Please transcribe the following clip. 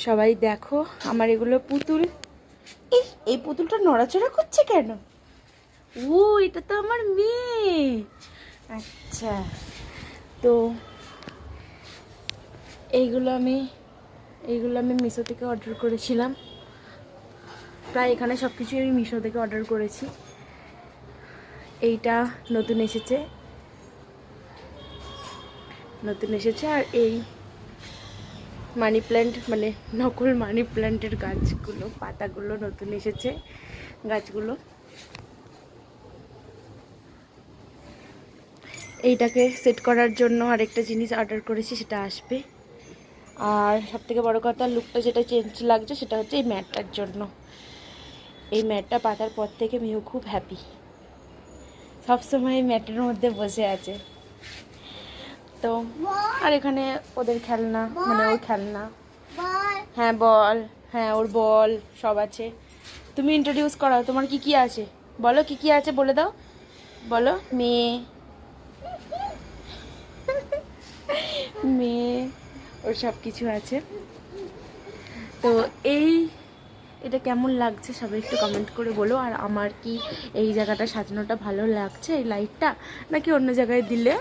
সবাই দেখো আমার এগুলো পুতুল। এই পুতুলটা নড়াচড়া করছে কেন? ও এটা তো আমার মেয়ে। আচ্ছা, তো এইগুলো আমি মিশো থেকে অর্ডার করেছিলাম। প্রায় এখানে সব কিছুই আমি মিশো থেকে অর্ডার করেছি। এইটা নতুন এসেছে আর এই মানি প্ল্যান্ট, মানে নকল মানি প্ল্যান্টের গাছগুলো, পাতাগুলো নতুন এসেছে, গাছগুলো। এইটাকে সেট করার জন্য আরেকটা জিনিস অর্ডার করেছি, সেটা আসবে। আর সবথেকে বড় কথা, লুকটা যেটা চেঞ্জ লাগছে সেটা হচ্ছে এই ম্যাটটার জন্য। এই ম্যাটটা পাতার পর থেকে মিহু খুব হ্যাপি, সবসময় এই ম্যাটের মধ্যে বসে আছে। তো আর এখানে ওদের খেলনা, মানে ওর খেলনা, হ্যাঁ বল, হ্যাঁ ওর বল সব আছে। তুমি ইন্ট্রোডিউস করাও, তোমার কি কি আছে বলো, কি কি আছে বলে দাও, বলো। মেয়ে ওর সব কিছু আছে। তো এটা কেমন লাগছে সবাই একটু কমেন্ট করে বলো। আর আমার কি এই জায়গাটা সাজানোটা ভালো লাগছে, এই লাইটটা, নাকি অন্য জায়গায় দিলে